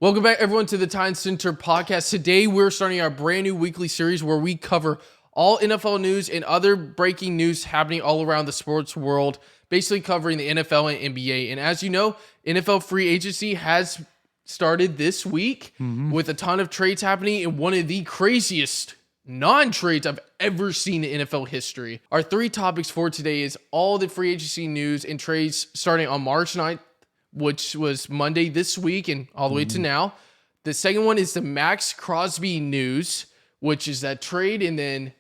Welcome back, everyone, to the Time Center podcast. Today, we're starting our brand new weekly series where we cover all NFL news and other breaking news happening all around the sports world, basically covering the NFL and NBA. And as you know, NFL free agency has started this week with a ton of trades happening and one of the craziest non-trades I've ever seen in NFL history. Our three topics for today is all the free agency news and trades starting on March 9th, which was Monday this week and all the way to now. The second one is the Max Crosby news, which is that trade, and then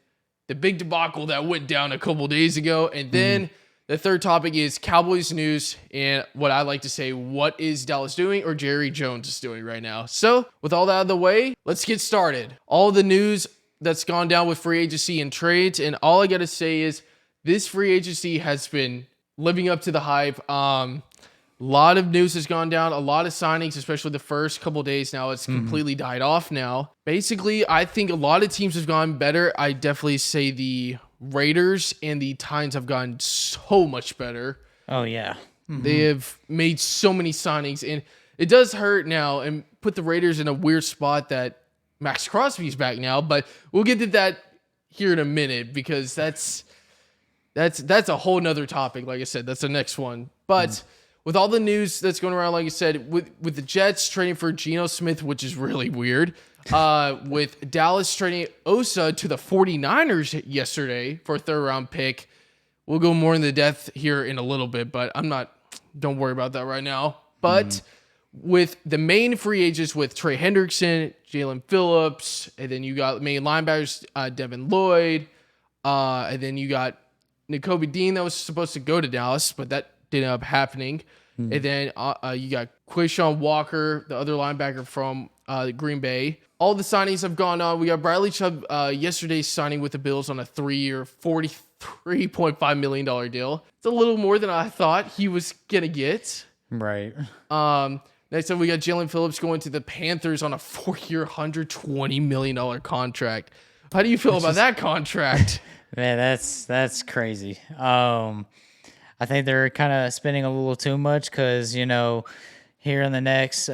the big debacle that went down a couple days ago. And then the third topic is Cowboys news and what I like to say, what is Dallas doing or Jerry Jones is doing right now. So with all that out of the way, let's get started. All the news that's gone down with free agency and trades, and all I got to say is this free agency has been living up to the hype. A lot of news has gone down, a lot of signings, especially the first couple days now. It's completely died off now. Basically, I think a lot of teams have gone better. I definitely say the Raiders and the Titans have gone so much better. Oh, yeah. They have made so many signings, and it does hurt now and put the Raiders in a weird spot that Max Crosby's back now, but we'll get to that here in a minute because that's a whole nother topic. Like I said, that's the next one. But with all the news that's going around, like I said, with the Jets trading for Geno Smith, which is really weird, with Dallas trading Osa to the 49ers yesterday for a third-round pick. We'll go more into depth here in a little bit, but don't worry about that right now. But with the main free agents with Trey Hendrickson, Jalen Phillips, and then you got main linebackers, Devin Lloyd, and then you got Nakobe Dean that was supposed to go to Dallas, but that didn't end up happening. And then you got Quayshawn Walker, the other linebacker from Green Bay. All the signings have gone on. We got Bradley Chubb yesterday signing with the Bills on a 3-year, $43.5 million deal. It's a little more than I thought he was going to get. Right. Next up, we got Jalen Phillips going to the Panthers on a 4-year, $120 million contract. How do you feel about that contract? Man, that's crazy. I think they're kind of spending a little too much because, here in the next,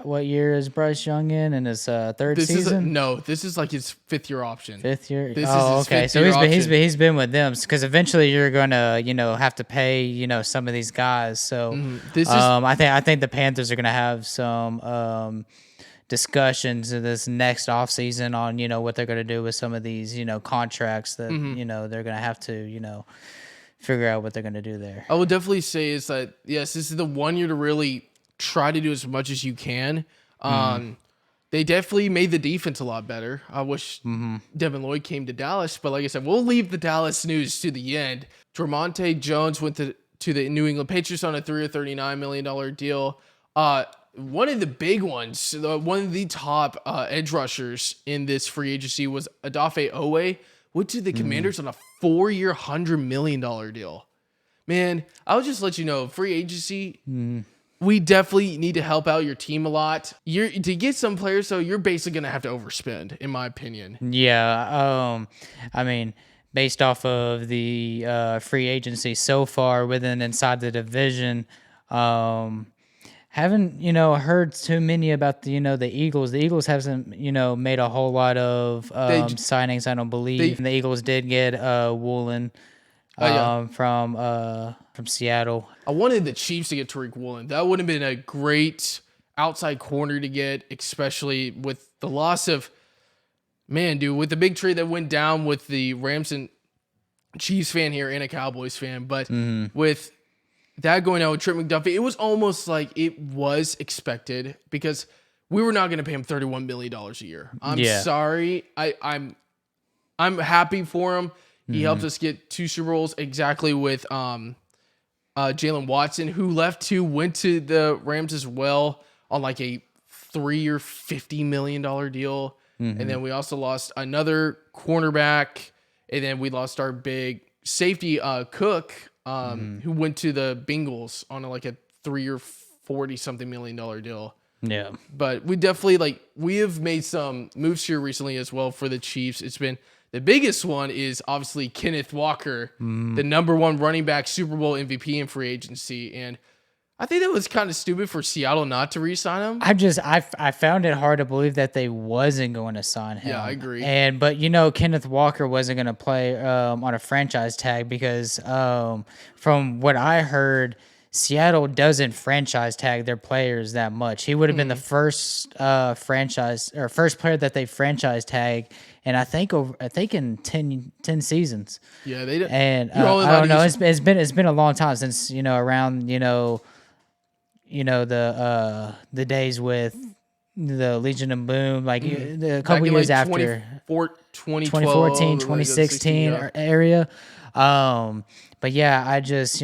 what year is Bryce Young in his third season? This is like his fifth-year option. Fifth year? This is his okay. So he's been with them because eventually you're going to, have to pay, some of these guys. So I think the Panthers are going to have some discussions in this next offseason on, what they're going to do with some of these, contracts that, they're going to have to, figure out what they're going to do there. I would definitely say is that, yes, this is the 1 year to really try to do as much as you can. They definitely made the defense a lot better. I wish Devin Lloyd came to Dallas, but like I said, we'll leave the Dallas news to the end. Tremonte Jones went to the New England Patriots on a 3-year, $39 million deal. One of the big ones, one of the top edge rushers in this free agency was Odafe Oweh, went to the Commanders on a 4-year, $100 million deal. Man, I'll just let you know, free agency, we definitely need to help out your team a lot. To get some players, though, you're basically going to have to overspend, in my opinion. Yeah, I mean, based off of the free agency so far inside the division, haven't heard too many about the Eagles. The Eagles haven't made a whole lot of signings. I don't believe the Eagles did get Woolen from Seattle. I wanted the Chiefs to get Tariq Woolen. That would have been a great outside corner to get, especially with the loss of with the big trade that went down with the Rams and Chiefs fan here and a Cowboys fan, but with that going out with Trent McDuffie, it was almost like it was expected because we were not going to pay him $31 million a year. I'm sorry. I'm happy for him. He helped us get 2 Super Bowls exactly with Jalen Watson, who went to the Rams as well on like a 3-year, $50 million deal. And then we also lost another cornerback, and then we lost our big safety, Cook, who went to the Bengals on a 3-year, $40-something million deal. Yeah. But we definitely, we have made some moves here recently as well for the Chiefs. It's been, the biggest one is obviously Kenneth Walker, the number 1 running back, Super Bowl MVP in free agency. And I think that was kind of stupid for Seattle not to re-sign him. I found it hard to believe that they wasn't going to sign him. Yeah, I agree. But Kenneth Walker wasn't going to play on a franchise tag because from what I heard, Seattle doesn't franchise tag their players that much. He would have been the first first player that they franchise tag, and I think in 10 seasons. Yeah, they did. And I don't know. It's been a long time since around the days with the Legion of Boom, like a couple years after 2014, 2016 area. But yeah, I just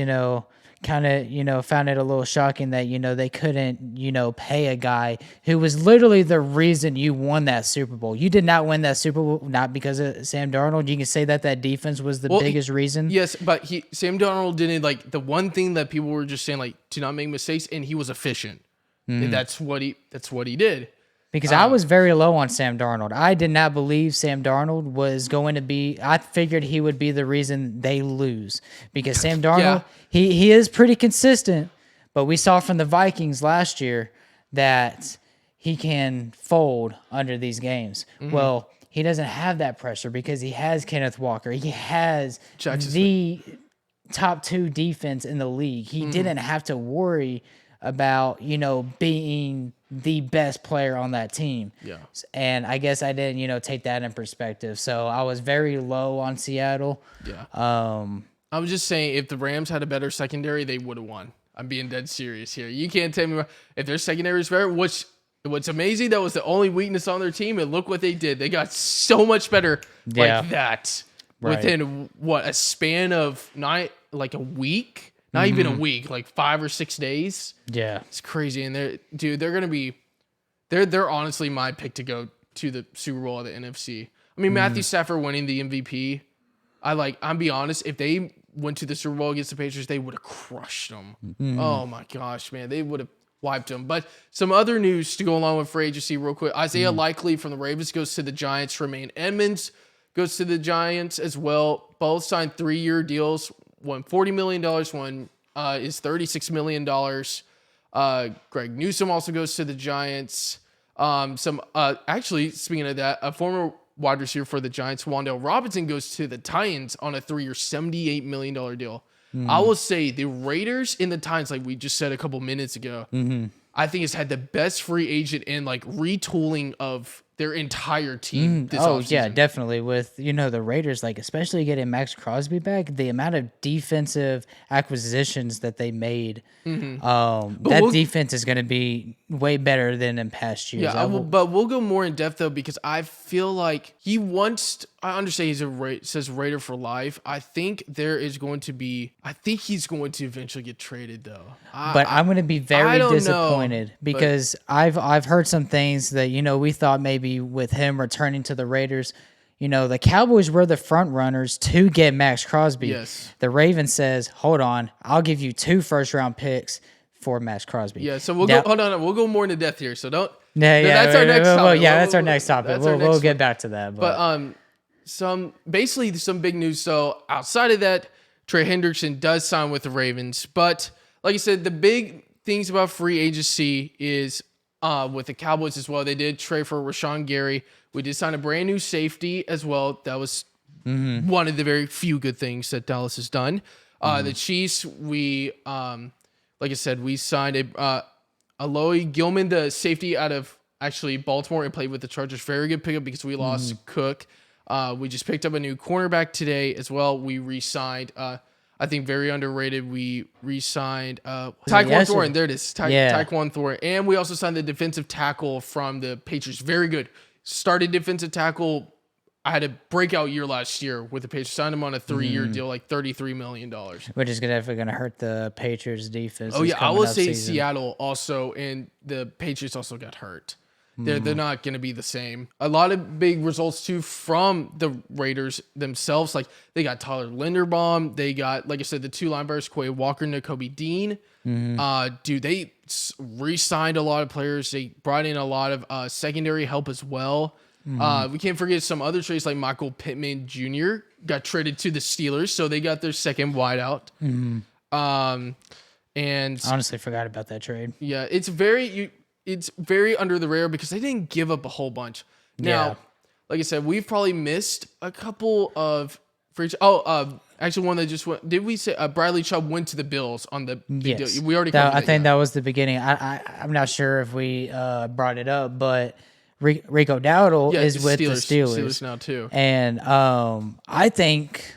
kind of found it a little shocking that they couldn't pay a guy who was literally the reason you won that Super Bowl. You did not win that Super Bowl not because of Sam Darnold. You can say that defense was the biggest reason. Yes, but Sam Darnold didn't, like, the one thing that people were just saying, like, do not make mistakes, and he was efficient. And that's what he did. Because I was very low on Sam Darnold. I did not believe Sam Darnold was going to be. I figured he would be the reason they lose. Because Sam Darnold, he is pretty consistent, but we saw from the Vikings last year that he can fold under these games. Well, he doesn't have that pressure because he has Kenneth Walker. He has the top 2 defense in the league. He didn't have to worry about being the best player on that team. Yeah. And I guess I didn't, take that in perspective. So I was very low on Seattle. Yeah. I was just saying, if the Rams had a better secondary, they would have won. I'm being dead serious here. You can't tell me if their secondary is better, what's amazing, that was the only weakness on their team, and look what they did. They got so much better like that within a span of a week. Not even a week, like 5 or 6 days. Yeah. It's crazy. And they're honestly my pick to go to the Super Bowl of the NFC. I mean, Matthew Stafford winning the MVP. I'm be honest, if they went to the Super Bowl against the Patriots, they would have crushed them. Oh my gosh, man. They would have wiped them. But some other news to go along with free agency real quick. Isaiah Likely from the Ravens goes to the Giants. Tremaine Edmonds goes to the Giants as well. Both signed 3-year deals. One $40 million, one is $36 million. Greg Newsome also goes to the Giants. Actually, speaking of that, a former wide receiver for the Giants, Wan'Dale Robinson, goes to the Titans on a 3-year, $78 million deal. I will say the Raiders and the Titans, like we just said a couple minutes ago, I think has had the best free agent and retooling of their entire team this offseason. Yeah, definitely. With the Raiders, especially getting Max Crosby back, the amount of defensive acquisitions that they made, defense is going to be way better than in past years. Yeah, but we'll go more in depth though, because I feel like he wants. I understand he's says Raider for life. I think he's going to eventually get traded though. But I'm going to be very disappointed because I've heard some things that we thought maybe with him returning to the Raiders, the Cowboys were the front runners to get Max Crosby. Yes. The Ravens says, hold on, I'll give you 2 first-round picks for Max Crosby. Yeah, so we'll go more into depth here. So don't. That's our next topic. That's our next topic. We'll get back to that. But some big news. So outside of that, Trey Hendrickson does sign with the Ravens. But like I said, the big things about free agency is with the Cowboys as well. They did trade for Rashawn Gary. We did sign a brand new safety as well. That was one of the very few good things that Dallas has done. The Chiefs, we like I said, we signed Aloy Gilman, the safety out of actually Baltimore, and played with the Chargers. Very good pickup because we lost Cook. We just picked up a new cornerback today as well. We re-signed, I think very underrated. We re-signed Tyquan Thornton. There it is. Tyquan Thornton. And we also signed the defensive tackle from the Patriots. Very good. Started defensive tackle. I had a breakout year last year with the Patriots. Signed him on a 3-year deal, like $33 million. Which is definitely going to hurt the Patriots defense. Oh, yeah. I will say Seattle also, and the Patriots also got hurt. They're not going to be the same. A lot of big results, too, from the Raiders themselves. Like, they got Tyler Linderbaum. They got, like I said, the 2 linebackers, Quay Walker and Nakobe Dean. They re-signed a lot of players. They brought in a lot of secondary help as well. We can't forget some other trades like Michael Pittman Jr. got traded to the Steelers, so they got their second wideout. And I honestly forgot about that trade. yeah, it's very under the radar because they didn't give up a whole bunch. Now, Yeah. like I said, we've probably missed a couple of free. Actually, one that just went. Did we say Bradley Chubb went to the Bills on the big Yes. deal? We already covered I that. think that was the beginning. I'm not sure if we brought it up, but Rico Dowdle is with the Steelers now too. And I think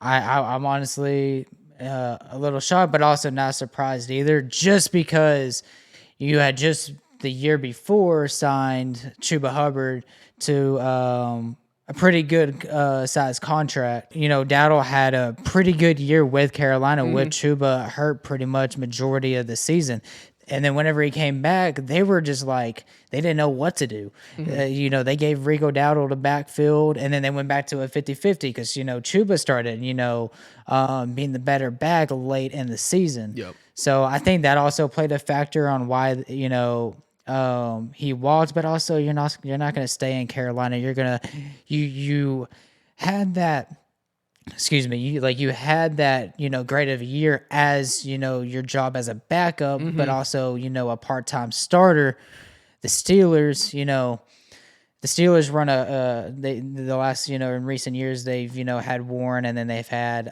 I'm honestly a little shocked, but also not surprised either, just because you had just the year before signed Chuba Hubbard to a pretty good size contract. You know, Dowdle had a pretty good year with Carolina with Chuba hurt pretty much majority of the season. And then whenever he came back, they were just like, they didn't know what to do. You know, they gave Rico Dowdle the backfield, and then they went back to a 50-50 because, you know, Chuba started, being the better back late in the season. Yep. So I think that also played a factor on why, he walked, but also you're not going to stay in Carolina. You're going to, you had that. Excuse me, you had that, great of a year as, your job as a backup, but also, a part-time starter. The Steelers, the Steelers run the last, in recent years, they've, had Warren, and then they've had,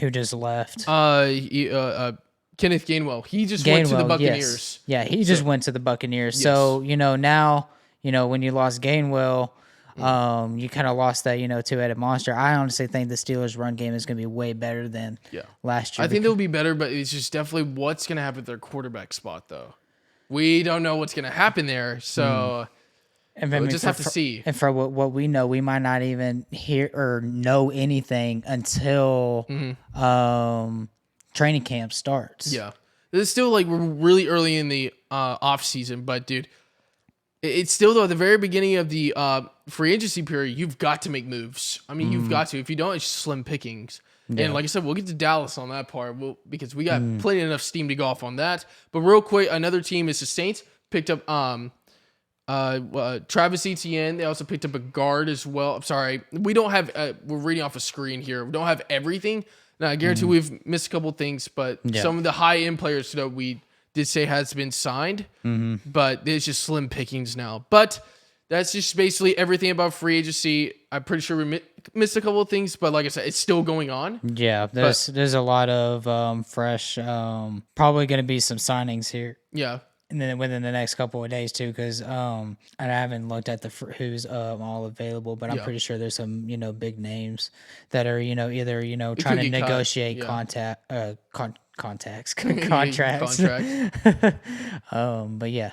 who just left? Kenneth Gainwell. He just went to the Buccaneers. Yes. Yeah, he just went to the Buccaneers. Yes. So, now, when you lost Gainwell, you kind of lost that, two-headed monster. I honestly think the Steelers' run game is going to be way better than last year. I think they'll be better, but it's just definitely what's going to happen with their quarterback spot, though. We don't know what's going to happen there, so we'll just have to see. And for what we know, we might not even hear or know anything until training camp starts. Yeah. It's still like we're really early in the off season, but dude, it's still though at the very beginning of the free agency period, you've got to make moves. I mean, you've got to. If you don't, it's slim pickings. Yeah. And like I said, we'll get to Dallas on that part because we got plenty enough steam to go off on that. But real quick, another team is the Saints. Picked up Travis Etienne. They also picked up a guard as well. I'm sorry, we don't have. We're reading off a screen here. We don't have everything. Now I guarantee we've missed a couple things, but some of the high end players that we did say has been signed, but it's just slim pickings now. But that's just basically everything about free agency. I'm pretty sure we missed a couple of things, but like I said, it's still going on. Yeah, there's a lot of fresh, probably going to be some signings here. Yeah. And then within the next couple of days too, because I haven't looked at who's all available, but I'm pretty sure there's some big names that are either trying to negotiate contracts. But yeah.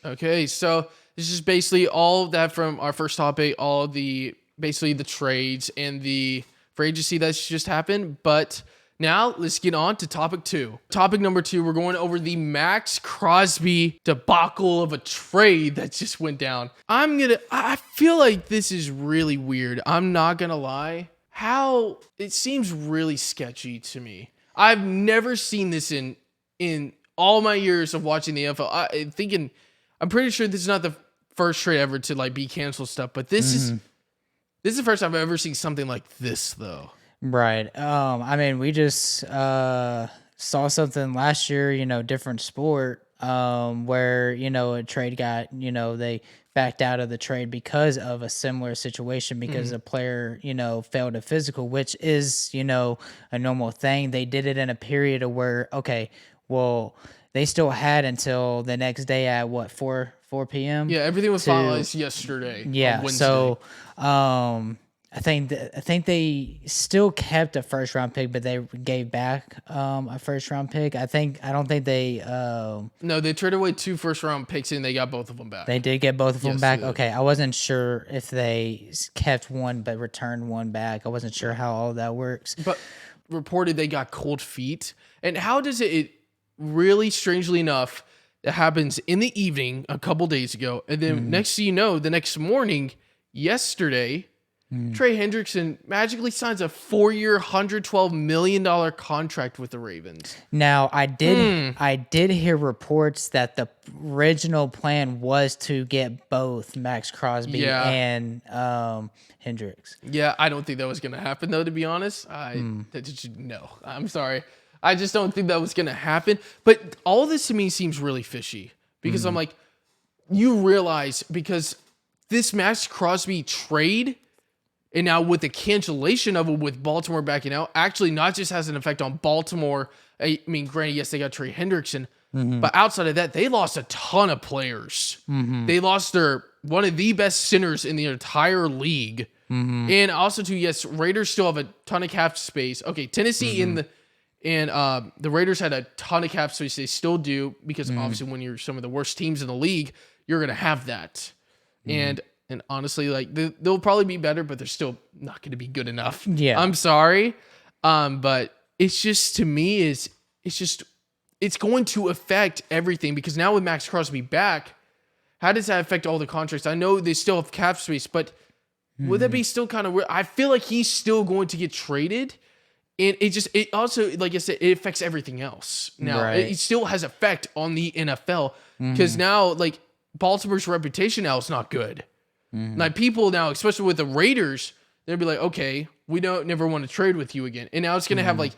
Okay, so this is basically all of that from our first topic, all of basically the trades and the free agency that's just happened. But now let's get on to topic 2. Topic number 2, we're going over the Max Crosby debacle of a trade that just went down. I feel like this is really weird. I'm not gonna lie. How it seems really sketchy to me. I've never seen this in all my years of watching the NFL. I'm pretty sure this is not the first trade ever to like be canceled stuff, but this is the first time I've ever seen something like this though. Right. I mean, we just saw something last year, different sport, where, a trade got, they backed out of the trade because of a similar situation because a player, failed a physical, which is, a normal thing. They did it in a period of where, okay, well, they still had until the next day at 4 p.m. Yeah, everything was finalized yesterday. Yeah, on Wednesday. So I think they still kept a first round pick, but they gave back a first round pick. I don't think they. No, they traded away 2 first round picks and they got both of them back. They did get both of them back. Okay, I wasn't sure if they kept one but returned one back. I wasn't sure how all that works. But reported they got cold feet. And how does it really strangely enough? It happens in the evening a couple days ago, and then next thing you know, the next morning, yesterday. Trey Hendrickson magically signs a 4-year, $112 million contract with the Ravens. Now, I did hear reports that the original plan was to get both Max Crosby and Hendricks. Yeah, I don't think that was going to happen, though, to be honest. No, I'm sorry. I just don't think that was going to happen. But all this to me seems really fishy because I'm like, you realize because this Max Crosby trade and now with the cancellation of it with Baltimore backing out actually not just has an effect on Baltimore. I mean, granted, yes, they got Trey Hendrickson, but outside of that, they lost a ton of players. They lost one of the best centers in the entire league. And also too, yes, Raiders still have a ton of cap space. Okay, Tennessee and the Raiders had a ton of cap space. They still do because obviously when you're some of the worst teams in the league, you're gonna have that. And honestly, like they'll probably be better, but they're still not gonna be good enough. Yeah, I'm sorry, but it's just to me it's going to affect everything because now with Max Crosby back, how does that affect all the contracts? I know they still have cap space, but would that be still kind of weird? I feel like he's still going to get traded. And it also, like I said, it affects everything else. Now, it still has effect on the NFL because now, like, Baltimore's reputation now is not good. Like, people now, especially with the Raiders, they'll be like, okay, we don't never want to trade with you again. And now it's going to have, like,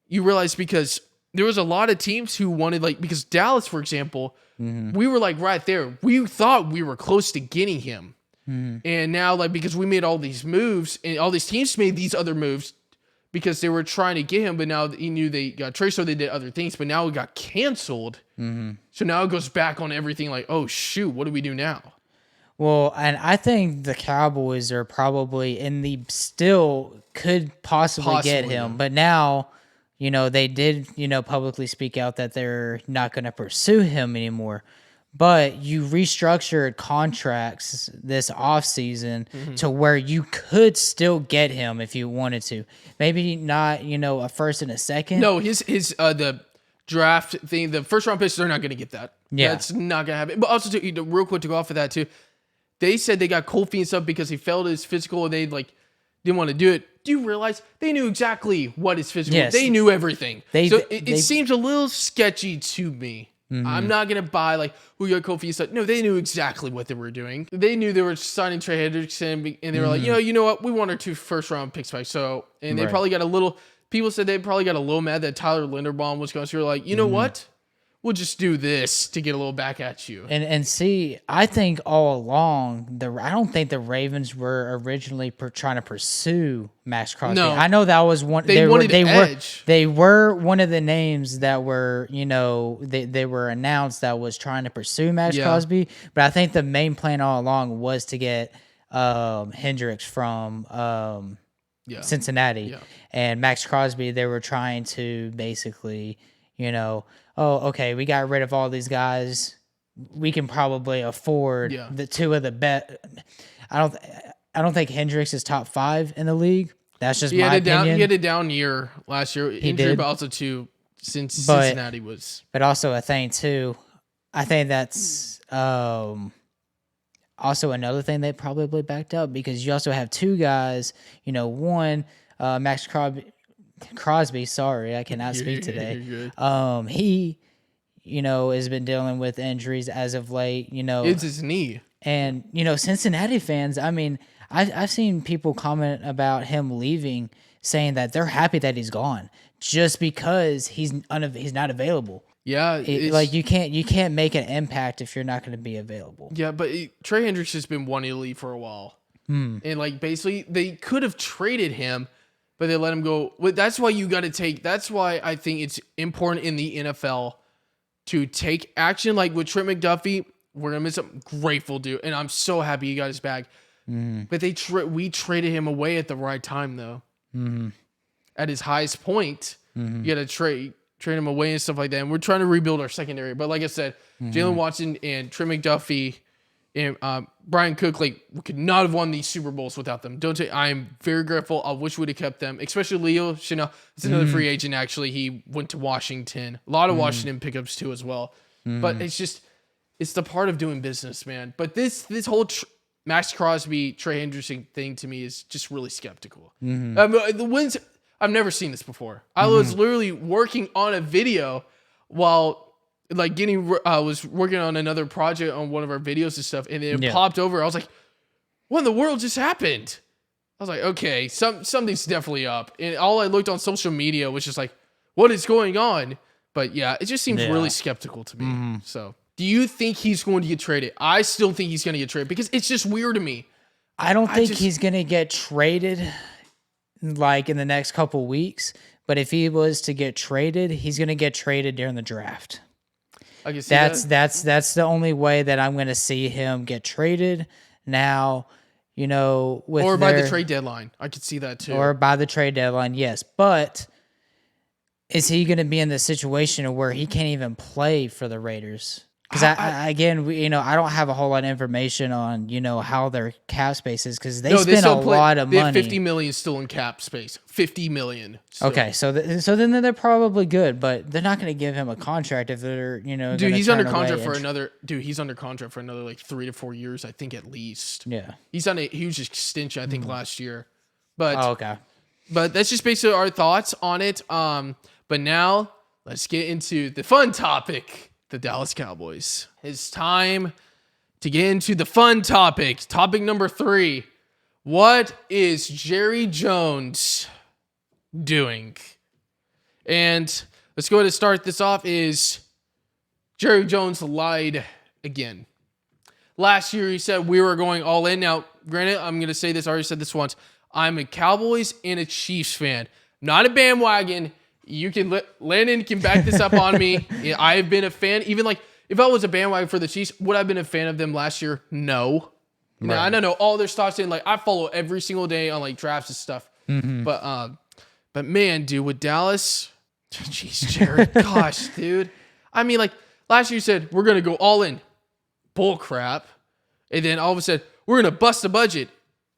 you realize because there was a lot of teams who wanted, like, because Dallas, for example, we were, like, right there. We thought we were close to getting him. And now, like, because we made all these moves and all these teams made these other moves because they were trying to get him, but now he knew they got traded, so they did other things, but now it got canceled. So now it goes back on everything like, oh, shoot, what do we do now? Well, and I think the Cowboys are probably still could possibly get him, but now, you know, they did, you know, publicly speak out that they're not going to pursue him anymore. But you restructured contracts this offseason to where you could still get him if you wanted to. Maybe not, you know, a first and a second. No, his the draft thing, the first round picks, they're not going to get that. Yeah. That's not going to happen. But also, real quick to go off of that, too, they said they got Kofi and stuff because he failed his physical and they, like, didn't want to do it. Do you realize they knew exactly what his physical was? They knew everything. It seems a little sketchy to me. I'm not going to buy, like, who got Kofi said. No, they knew exactly what they were doing. They knew they were signing Trey Hendrickson, and they were like, you know what? We want our 2 first-round picks back. So, and they probably got a little, people said they probably got a little mad that Tyler Linderbaum was going. So you're like, you know what? We'll just do this to get a little back at you. And see, I think all along, I don't think the Ravens were originally trying to pursue Max Crosby. No. I know that was one. They were one of the names that were, you know, they were announced that was trying to pursue Max Crosby. But I think the main plan all along was to get Hendricks from Cincinnati and Max Crosby. They were trying to basically, you know, oh, okay, we got rid of all these guys. We can probably afford the 2 of the best. I don't think Hendricks is top 5 in the league. That's just my opinion. He had a down year last year. He did, but also too since Cincinnati was. But also a thing too. I think that's also another thing they probably backed up because you also have 2 guys. You know, one Max Crosby, sorry, I cannot speak today. He, you know, has been dealing with injuries as of late, you know. It's his knee. And, you know, Cincinnati fans, I mean, I've seen people comment about him leaving saying that they're happy that he's gone just because he's not available. Yeah. Like you can't make an impact if you're not going to be available. Yeah, but Trey Hendricks has been wanting to leave for a while. And like basically they could have traded him, but they let him go. That's why you got to take. That's why I think it's important in the NFL to take action. Like with Trent McDuffie, we're gonna miss him. Grateful dude, and I'm so happy he got his bag. But we traded him away at the right time though. At his highest point, you got to trade him away and stuff like that. And we're trying to rebuild our secondary. But like I said, Jalen Watson and Trent McDuffie and Brian Cook, like, we could not have won these Super Bowls without them. I am very grateful. I wish we'd have kept them, especially Leo Chanel. It's another free agent, actually. He went to Washington. A lot of Washington pickups, too, as well. But it's the part of doing business, man. But this whole Max Crosby, Trey Hendrickson thing to me is just really skeptical. The wins, I've never seen this before. I was literally working on a video while like was working on another project on one of our videos and stuff, and it popped over. I was like, what in the world just happened? I was like, okay, something's definitely up. And all I looked on social media was just like, what is going on? But yeah, it just seems really skeptical to me. So, do you think he's going to get traded? I still think he's going to get traded because it's just weird to me. I don't think he's going to get traded like in the next couple weeks. But if he was to get traded, he's going to get traded during the draft. I can see that's the only way that I'm going to see him get traded. Now, you know, or by the trade deadline, I could see that too. Or by the trade deadline, yes. But is he going to be in the situation where he can't even play for the Raiders? Because I don't have a whole lot of information on, you know, how their cap space is because they spend a lot of money. $50 million still in cap space. $50 million. Still. Okay, so then they're probably good, but they're not going to give him a contract if they're, you know, dude. He's under contract for another. Dude, he's under contract for another like 3 to 4 years, I think at least. Yeah, he's on a huge extension, I think, last year. But okay. But that's just basically our thoughts on it. But now let's get into the fun topic. The Dallas Cowboys. It's time to get into the fun topic. Topic number 3. What is Jerry Jones doing? And let's go ahead and start this off is Jerry Jones lied again. Last year he said we were going all in. Now, granted, I'm going to say this. I already said this once. I'm a Cowboys and a Chiefs fan. Not a bandwagon. You can Landon can back this up on me. I have been a fan. Even like if I was a bandwagon for the Chiefs, would I have been a fan of them last year? No. Right. Now, I don't know all their stuff in. Like I follow every single day on like drafts and stuff. Mm-hmm. But man, dude, with Dallas, jeez, Jared, gosh, dude. I mean, like last year you said we're gonna go all in. Bull crap. And then all of a sudden we're gonna bust the budget.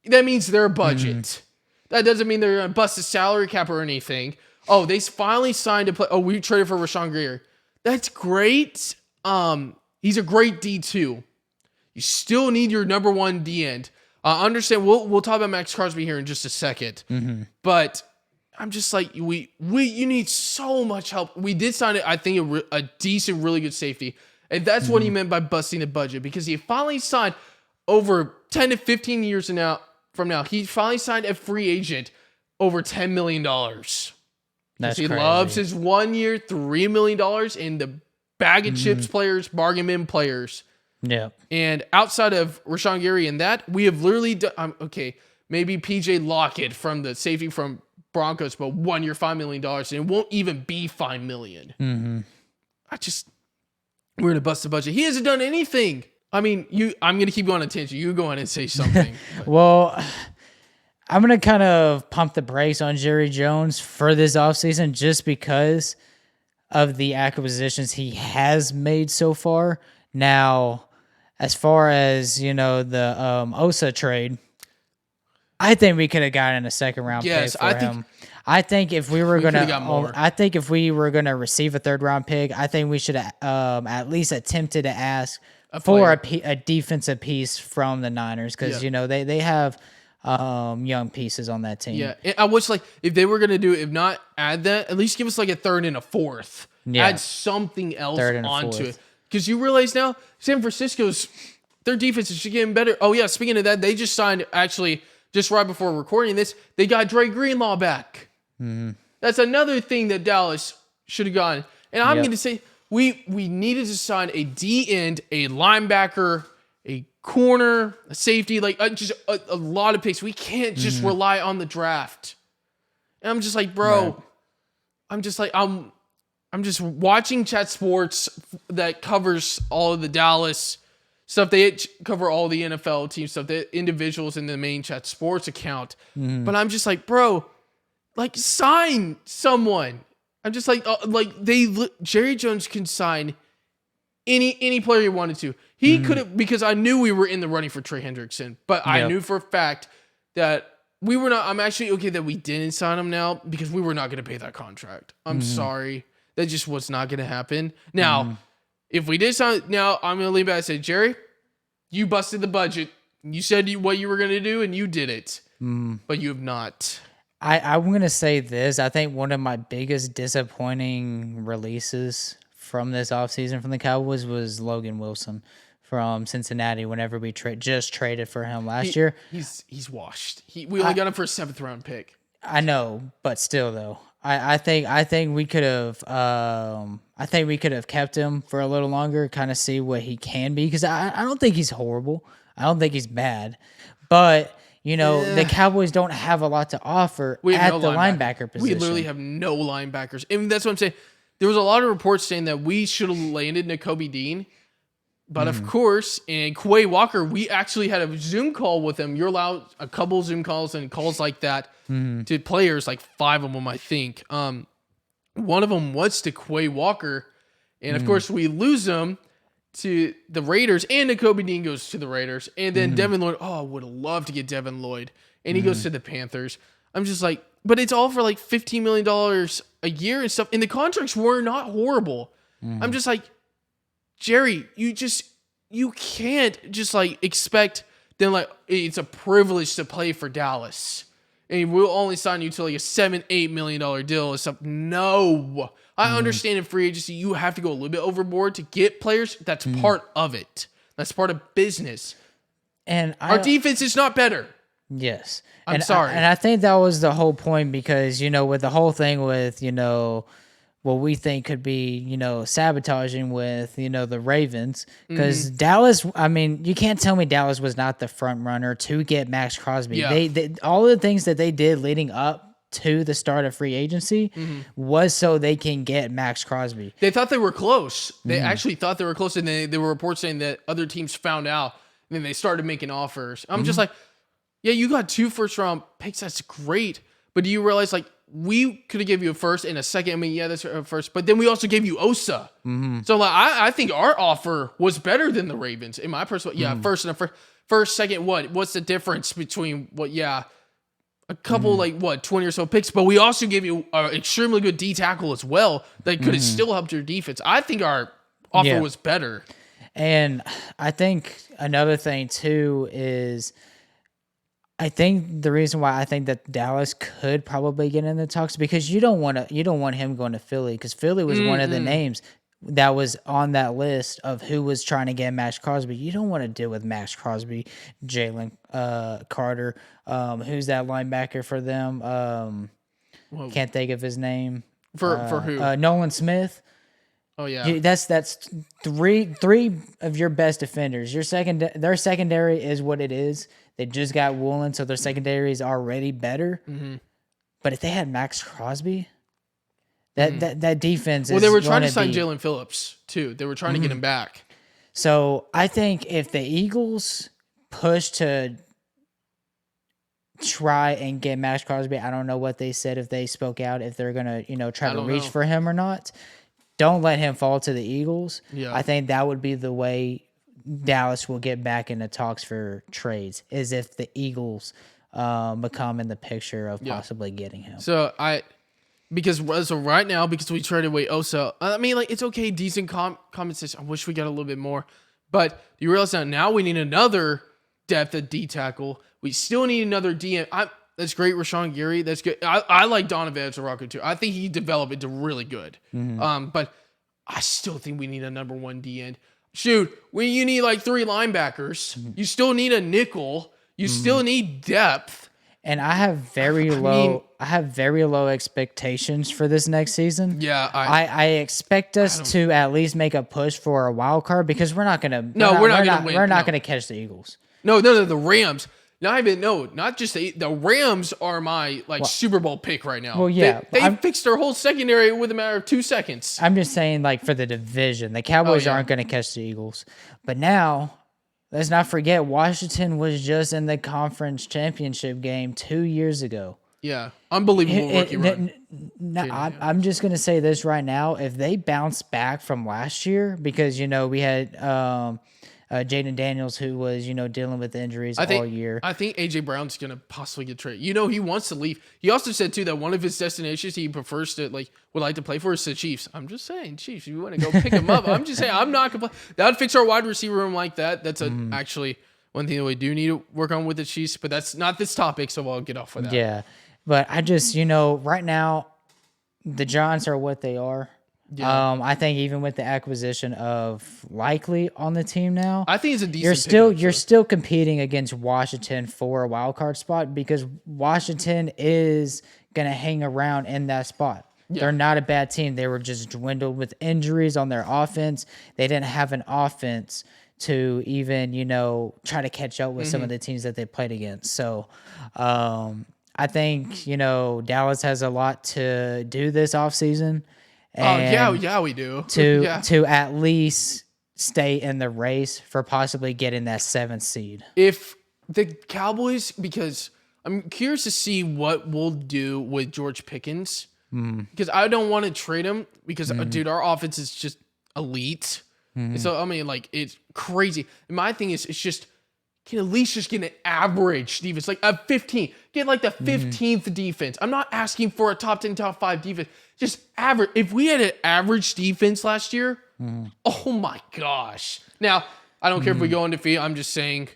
That means their budget. Mm-hmm. That doesn't mean they're gonna bust the salary cap or anything. Oh, they finally signed to play. Oh, we traded for Rashawn Gary. That's great. He's a great D2. You still need your number 1 D end. Understand? We'll talk about Max Crosby here in just a second. Mm-hmm. But I'm just like you need so much help. We did sign it. I think a decent, really good safety, and that's what he meant by busting the budget because he finally signed over 10 to 15 years from now. He finally signed a free agent over $10 million. He loves his 1 year, $3 million in the bag of chips players, bargain bin players. Yeah. And outside of Rashawn Gary and that, we have literally done, maybe PJ Lockett from the safety from Broncos, but 1 year, $5 million. And it won't even be $5 million. Mm-hmm. We're going to bust the budget. He hasn't done anything. I mean, I'm going to keep going on a tangent. You go on and say something. Well, I'm going to kind of pump the brakes on Jerry Jones for this offseason just because of the acquisitions he has made so far. Now, as far as, you know, the Osa trade, I think we could have gotten a second round pick for him. I think if we were gonna receive a third round pick, I think we should have at least attempted to ask for a defensive piece from the Niners because you know they have young pieces on that team. Yeah, I wish like if they were gonna do it, if not add that, at least give us like a third and a fourth. Yeah. Add something else onto it because you realize now San Francisco's their defense is getting better. Oh yeah, speaking of that, they just signed actually just right before recording this, they got Dre Greenlaw back. Mm-hmm. That's another thing that Dallas should have gotten. And I'm going to say we needed to sign a D end, a linebacker, a corner, a safety, like just a lot of picks. We can't just rely on the draft. And I'm just like, bro, I'm just watching Chat Sports that covers all of the Dallas stuff. They cover all the NFL team stuff, the individuals in the main Chat Sports account. But I'm just like, bro, like sign someone. I'm just like, Jerry Jones can sign any player he wanted to. He could have, because I knew we were in the running for Trey Hendrickson, but I knew for a fact that we were not. I'm actually okay that we didn't sign him now because we were not going to pay that contract. I'm sorry. That just was not going to happen. Now, if we did sign, now I'm going to lean back and say, Jerry, you busted the budget. You said what you were going to do, and you did it. But you have not. I'm going to say this. I think one of my biggest disappointing releases from this offseason from the Cowboys was Logan Wilson from Cincinnati whenever we just traded for him last year. He's washed. We only got him for a 7th round pick. I know, but still, though. I think we could have kept him for a little longer, kind of see what he can be, because I don't think he's horrible. I don't think he's bad, but the Cowboys don't have a lot to offer at the linebacker position. We literally have no linebackers, and that's what I'm saying. There was a lot of reports saying that we should have landed Nakobe Dean. But of course, in Quay Walker, we actually had a Zoom call with him. You're allowed a couple Zoom calls and calls like that to players, like 5 of them, I think. One of them was to Quay Walker. And of course, we lose him to the Raiders, and Nakobe Dean goes to the Raiders. And then Devin Lloyd, I would have loved to get Devin Lloyd. And he goes to the Panthers. I'm just like, but it's all for like $15 million a year and stuff. And the contracts were not horrible. I'm just like, Jerry, you can't just like expect then like it's a privilege to play for Dallas. And we'll only sign you to like a $7-8 million deal or something. No. I understand in free agency you have to go a little bit overboard to get players. That's part of it. That's part of business. And our defense is not better. Yes. I'm sorry. And I think that was the whole point, because, with the whole thing with, what we think could be, sabotaging with, the Ravens. Because Dallas, I mean, you can't tell me Dallas was not the front runner to get Max Crosby. Yeah. They all the things that they did leading up to the start of free agency was so they can get Max Crosby. They thought they were close. They actually thought they were close, and there were reports saying that other teams found out, and then they started making offers. I'm just like, yeah, you got 2 first-round picks. That's great. But do you realize, like, we could have given you a first and a second. I mean, yeah, that's a first. But then we also gave you Osa. So, like, I think our offer was better than the Ravens. In my personal, first and first, second, what? What's the difference between a couple, 20 or so picks? But we also gave you an extremely good D tackle as well that could have still helped your defense. I think our offer was better. And I think another thing, too, is I think the reason why I think that Dallas could probably get in the talks, because you don't want him going to Philly, because Philly was one of the names that was on that list of who was trying to get Max Crosby. You don't want to deal with Max Crosby, Jalen Carter, who's that linebacker for them? Can't think of his name. For who? Nolan Smith. Oh yeah, that's three of your best defenders. Their secondary is what it is. They just got Woolen, so their secondary is already better. But if they had Max Crosby, that defense. Well, they were trying to sign Jalen Phillips too. They were trying to get him back. So I think if the Eagles push to try and get Max Crosby, I don't know what they said, if they spoke out, if they're gonna try to reach for him or not. Don't let him fall to the Eagles. Yeah. I think that would be the way Dallas will get back into talks for trades, is if the Eagles become in the picture of possibly getting him. So because right now, because we traded away Osa, I mean, like, it's okay, decent compensation. I wish we got a little bit more, but you realize now we need another depth at D tackle. We still need another DM. That's great, Rashawn Gary. That's good. I like Donovan Ezra-Rocco too. I think he developed into really good. But I still think we need a number 1 D end. Shoot, when you need like 3 linebackers, you still need a nickel. You still need depth. And I have very low expectations for this next season. Yeah, I expect us to at least make a push for a wild card, because we're not gonna. We're not gonna catch the Eagles. No, the Rams. Not just the Rams are my Super Bowl pick right now. Well, yeah, they fixed their whole secondary with a matter of 2 seconds. I'm just saying, like, for the division, the Cowboys aren't going to catch the Eagles. But now, let's not forget, Washington was just in the conference championship game 2 years ago. Yeah, unbelievable rookie run. I'm just going to say this right now: if they bounce back from last year, because we had. Jaden Daniels, who was, dealing with injuries all year. I think A.J. Brown's going to possibly get traded. He wants to leave. He also said, too, that one of his destinations he prefers to, would like to play for is the Chiefs. I'm just saying, Chiefs, you want to go pick him up. I'm just saying, I'm not going to play. That would fix our wide receiver room like that. That's actually one thing that we do need to work on with the Chiefs, but that's not this topic, so I'll get off with that. Yeah, but I just, right now, the Giants are what they are. Yeah. I think even with the acquisition of Likely on the team now, I think it's a decent you're still competing against Washington for a wild card spot, because Washington is going to hang around in that spot. Yeah. They're not a bad team. They were just dwindled with injuries on their offense. They didn't have an offense to even, try to catch up with some of the teams that they played against. So I think, Dallas has a lot to do this offseason. Yeah, we do. To at least stay in the race for possibly getting that 7th seed. If the Cowboys, because I'm curious to see what we'll do with George Pickens, because I don't want to trade him because, dude, our offense is just elite. So, I mean, like, it's crazy. And my thing is, it's just, can at least just get an average defense, like a 15. Get like the 15th defense. I'm not asking for a top 10, top 5 defense. Just average. If we had an average defense last year, oh my gosh. Now, I don't care if we go undefeated. I'm just saying,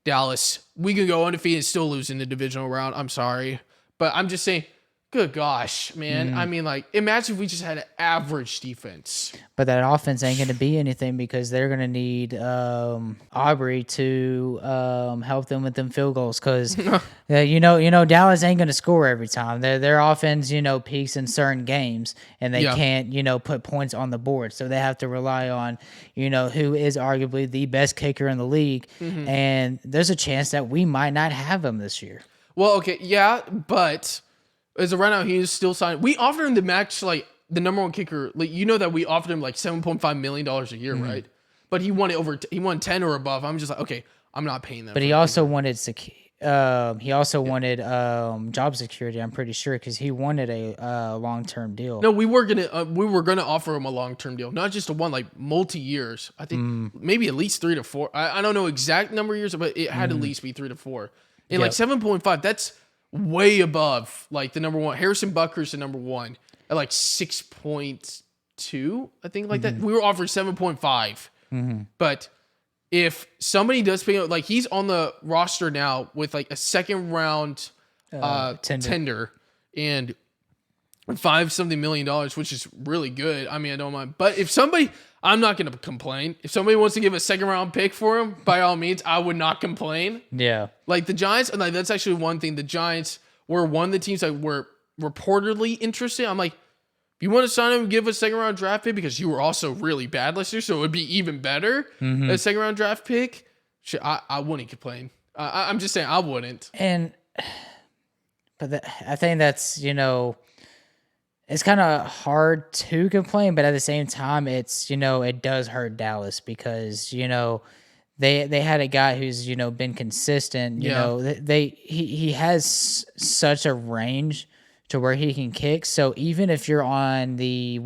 Dallas, we can go undefeated and still lose in the divisional round. I'm sorry. But I'm just saying, good gosh, man. I mean, like, imagine if we just had an average defense. But that offense ain't going to be anything because they're going to need Aubrey to help them with them field goals because, Dallas ain't going to score every time. Their offense, peaks in certain games, and they can't, put points on the board. So they have to rely on, who is arguably the best kicker in the league. And there's a chance that we might not have him this year. Well, okay, yeah, but as of right now, he is still signed. We offered him the max, like, the number one kicker. Like, that we offered him like $7.5 million a year, right? But he wanted he won 10 or above. I'm just like, okay, I'm not paying that. But he also wanted job security. I'm pretty sure because he wanted a long-term deal. No, we were gonna offer him a long-term deal, not just a one, like multi years. I think maybe at least 3 to 4. I don't know exact number of years, but it had to at least be 3 to 4. And like 7.5, that's way above like the number one. Harrison Butker's the number one at like 6.2, I think, like that. We were offered 7.5. But if somebody does pick up, like, he's on the roster now with like a second round tender and $5-something million, which is really good. I mean, I don't mind. But if somebody, I'm not going to complain. If somebody wants to give a second round pick for him, by all means, I would not complain. Yeah. Like the Giants, like, that's actually one thing. The Giants were one of the teams that were reportedly interested. I'm like, if you want to sign him, give a second round draft pick because you were also really bad last year, so it would be even better. A second round draft pick, I wouldn't complain. I'm just saying I wouldn't. But I think that's, it's kind of hard to complain, but at the same time, it's, it does hurt Dallas because, they had a guy who's, been consistent. He has such a range to where he can kick. So even if you're on the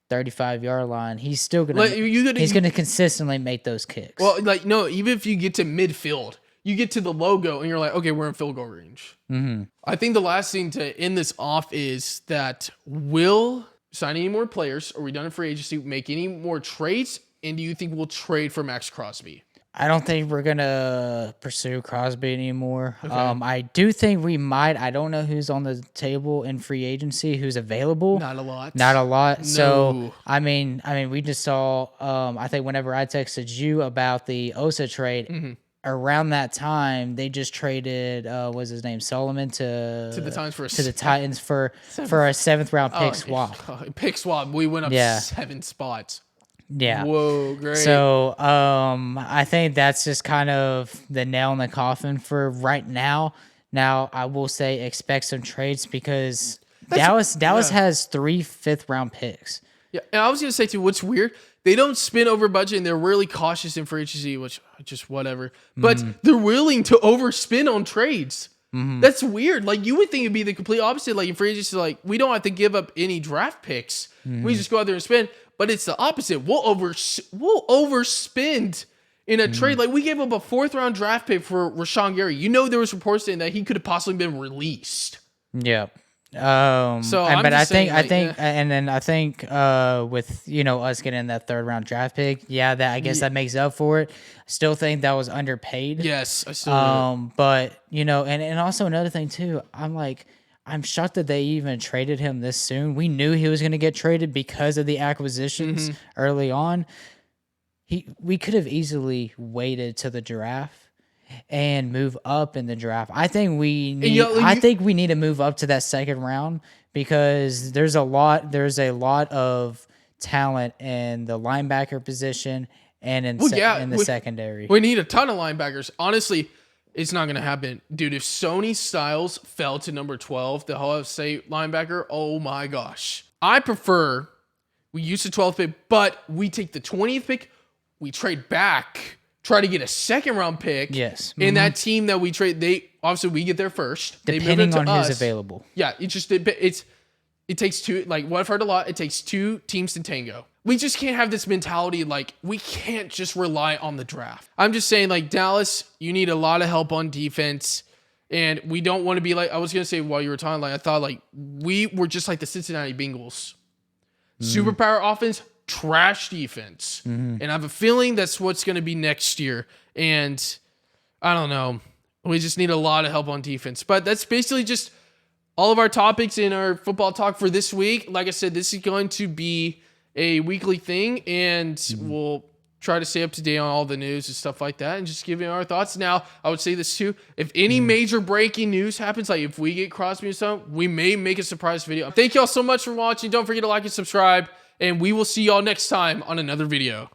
35-yard line, he's still gonna he's gonna consistently make those kicks. Well, like, no, even if you get to midfield, you get to the logo and you're like, okay, we're in field goal range. I think the last thing to end this off is that will sign any more players? Are we done in free agency? Make any more trades? And do you think we'll trade for Max Crosby? I don't think we're going to pursue Crosby anymore. Okay. I do think we might. I don't know who's on the table in free agency, who's available. Not a lot. No. So, I mean, we just saw, I think whenever I texted you about the Osa trade, around that time, they just traded, what's his name, Solomon to the Titans for a 7th round pick swap. Pick swap. We went up 7 spots. Yeah. Whoa, great. So, I think that's just kind of the nail in the coffin for right now. Now, I will say expect some trades because Dallas has 3 5th-round picks. Yeah, and I was going to say, too, what's weird, they don't spend over budget, and they're really cautious in free agency, which just whatever. But they're willing to overspend on trades. That's weird. Like, you would think it'd be the complete opposite. Like, in free agency, like, we don't have to give up any draft picks. We just go out there and spend. But it's the opposite. We'll overspend in a trade. Like, we gave up a 4th-round draft pick for Rashawn Gary. There was reports saying that he could have possibly been released. Yeah. I think with us getting that 3rd-round draft pick, I guess that makes up for it. Still think that was underpaid. Yes, I still do. But and also another thing too. I'm shocked that they even traded him this soon. We knew he was going to get traded because of the acquisitions early on. We could have easily waited to the draft and move up in the draft. I think we need. you- I think we need to move up to that second round because there's a lot of talent in the linebacker position and in the secondary. We need a ton of linebackers. Honestly, it's not going to happen. Dude, if Sony Styles fell to number 12, the Ohio State linebacker, oh my gosh. I prefer we use the 12th pick, but we take the 20th pick, we trade back, try to get a second round pick. Yes. And that team that we trade, obviously we get there first. Depending on us. who's available. Yeah, it takes two, like what I've heard a lot, it takes two teams to tango. We just can't have this mentality like we can't just rely on the draft. I'm just saying, like, Dallas, you need a lot of help on defense. And we don't want to be like, I was going to say while you were talking, like, I thought like we were just like the Cincinnati Bengals. Superpower offense, trash defense. And I have a feeling that's what's going to be next year. And I don't know. We just need a lot of help on defense. But that's basically just all of our topics in our football talk for this week. Like I said, this is going to be a weekly thing, and we'll try to stay up to date on all the news and stuff like that and just give you our thoughts. Now, I would say this too. If any major breaking news happens, like if we get Crosby or something, we may make a surprise video. Thank y'all so much for watching. Don't forget to like and subscribe, and we will see y'all next time on another video.